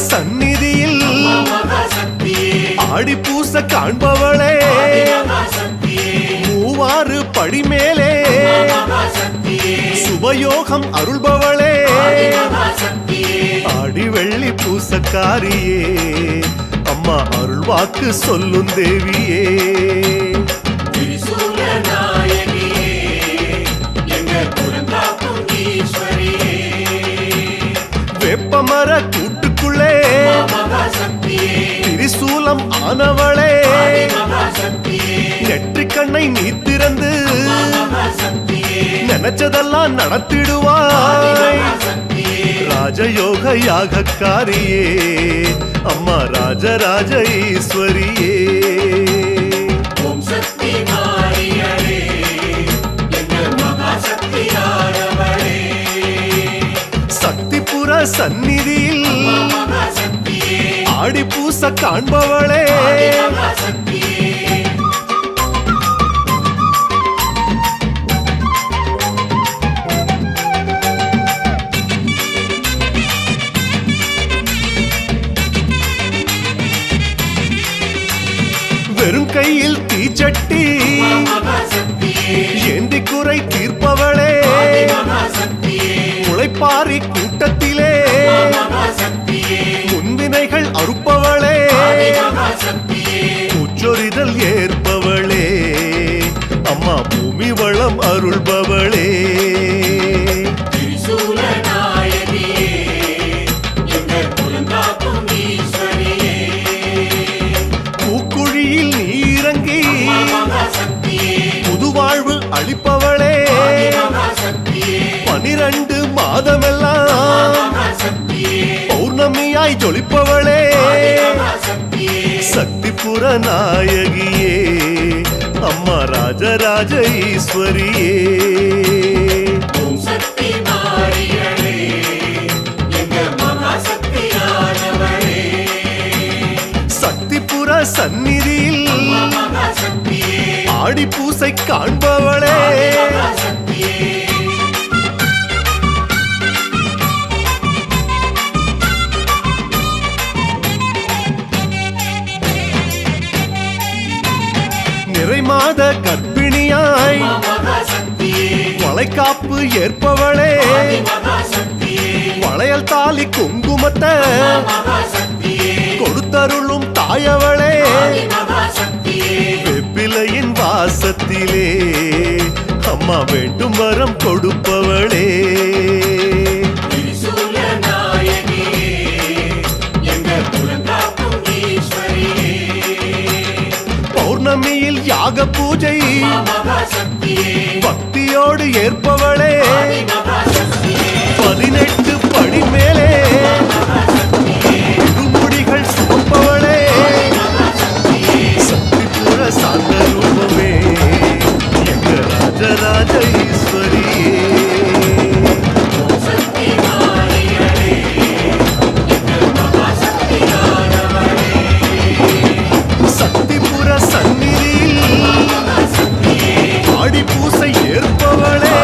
சந்நிதியில் ஆடி பூச காண்பவளே மூவாறு படிமேலே சுபயோகம் அருள்பவளே ஆடி வெள்ளி பூசக்காரியே அம்மா அருள்வாக்கு சொல்லும் தேவியே வேப்பமர கூட்டுக்குள்ளே திரிசூலம் ஆனவளே நெற்றிக் கண்ணை நீ திறந்து நினைச்சதெல்லாம் நடத்திடுவாய் ராஜயோக யாகக்காரியே அம்மா ராஜராஜ ஈஸ்வரியே சக்திபுர சந்நிதியில் ஆடி பூச காண்பவளே வெறும் கையில் தீச்சட்டி ஏந்தி குறை தீர்ப்பவளே முளைப்பாரி கூட்டத்திலே முன்வினைகள் அறுப்பவளே உச்சொரிதல் ஏற்பவளே அம்மா பூமி வளம் அருள்பவளே பூக்குழியில் நீ இறங்கி புதுவாழ்வு அளிப்பவளே 12 மாதமெல்லாம் பௌர்ணமியாய் ஜொலிப்பவளே சக்திபுர நாயகியே அம்மா ராஜராஜ ஈஸ்வரியே சக்திபுர சந்நிதியில் ஆடி பூசை காண்பவளே நிறைமாத கர்ப்பிணியாய் வளைகாப்பு ஏற்பவளே வளையல் தாலி குங்குமத்தை கொடுத்தருளும் தாயவளே வெப்பிலையின் வாசத்திலே அம்மா வேண்டும் வரம் கொடுப்பவளே பௌர்ணமியில் யாக பூஜை பக்தியோடு ஏற்பவளே 18 படி மேலே முடிகள் சுமப்பவளே சக்திபுர சாந்த ரூபமே எங்க ராஜராஜ ஈஸ்வரியே சக்திபுர சந்நிதியில் ஆடி பூசை ஏற்பவளே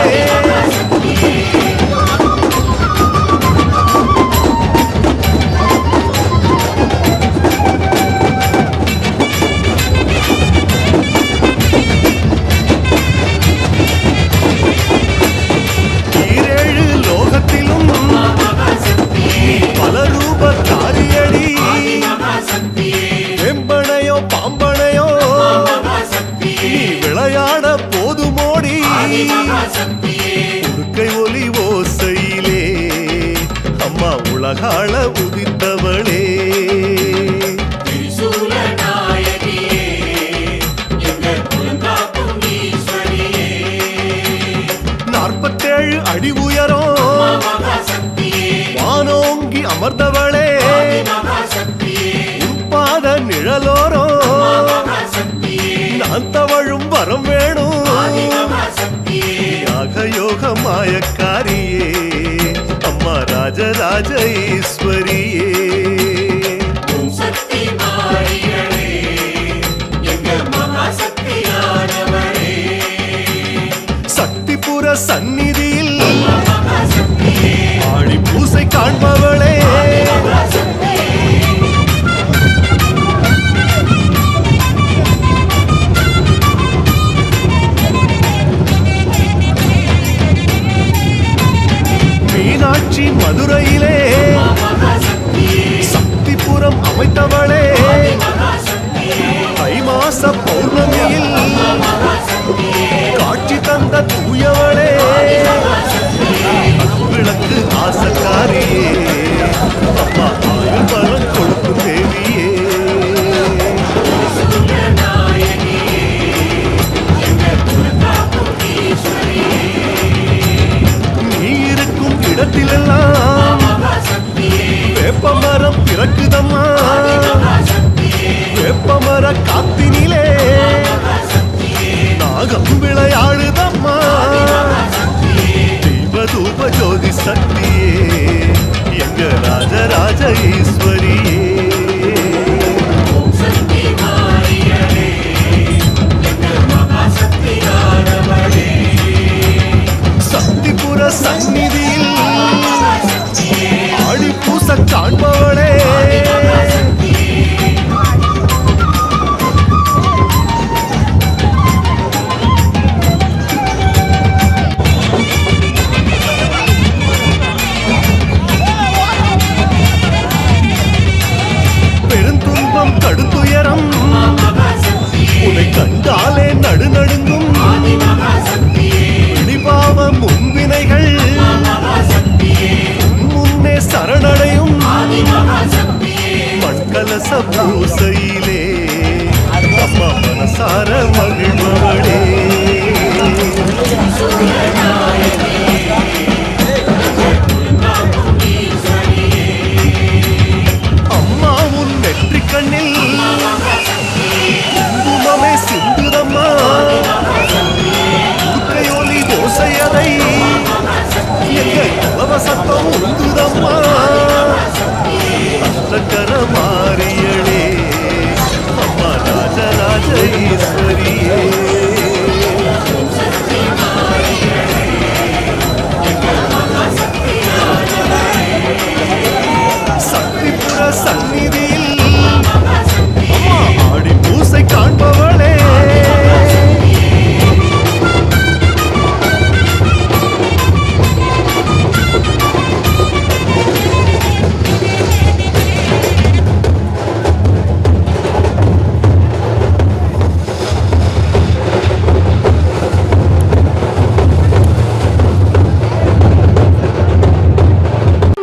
விளையாட போதுமோடி உடுக்கை ஒலி ஓசையிலே அம்மா உலகாள உதித்தவளே 47 அடி உயரம் வானோங்கி அமர்ந்தவளே உன்பாத நிழலோரோ நான் தவழும் வரம் வேணும் யாக யோக மாயக்காரியே அம்மா ராஜராஜ ஈஸ்வரியே சக்திபுர சந்நிதியில் ஆடி பூசை காண்பவளே பௌர்ணமியில் காட்சி தந்த தூயவளே விளக்கு ஆசக்காரியே அம்மா ஆயுள் பலம் கொடுக்கும் தேவியே நீ இருக்கும் இடத்திலெல்லாம் வேப்பமரம் பிறக்குதம்மா வேப்பமர காத்தினிலே நாகம் விளையாடுதம்மா தீபதூப ஜோதி சக்தியே எங்க ராஜராஜ ஈஸ்வரியே சக்திபுர சந்நிதியில் ஆடி பூச காண்பவளே பெருந்துன்பம் கடுத்துயரம் உன்னை கண்டாலே நடுநடுங்கும் இடிபாவ முன்வினைகள் முன்னே சரணடையும் மண்கலச பூசையிலே அம்மா மனசார மகிழ்வளே அம்மா உன் நெற்றி கண்ணில் குங்குமமே சிந்துதம்மா உருக்கையொலி தோசையதை எங்க கலவசத்தம் உந்துதம்மா அஷ்டகர மாரியளே அம்மா ராஜராஜ ஈஸ்வரியே சக்திபுர சந்நிதியில் அம்மா ஆடி பூசை காண்பவளே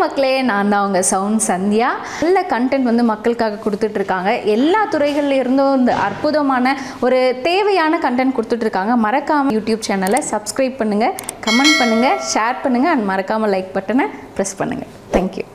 மக்களே, நான் தான் அவங்க சவுண்ட் சந்தியா. நல்ல கண்டென்ட் வந்து மக்களுக்காக கொடுத்துட்ருக்காங்க. எல்லா துறைகள்ல இருந்தும் இந்த அற்புதமான ஒரு தேவையான கண்டென்ட் கொடுத்துட்ருக்காங்க. மறக்காமல் யூடியூப் சேனலை சப்ஸ்கிரைப் பண்ணுங்கள், கமெண்ட் பண்ணுங்கள், ஷேர் பண்ணுங்கள் அண்ட் மறக்காமல் லைக் பட்டனை ப்ரெஸ் பண்ணுங்கள். தேங்க்யூ.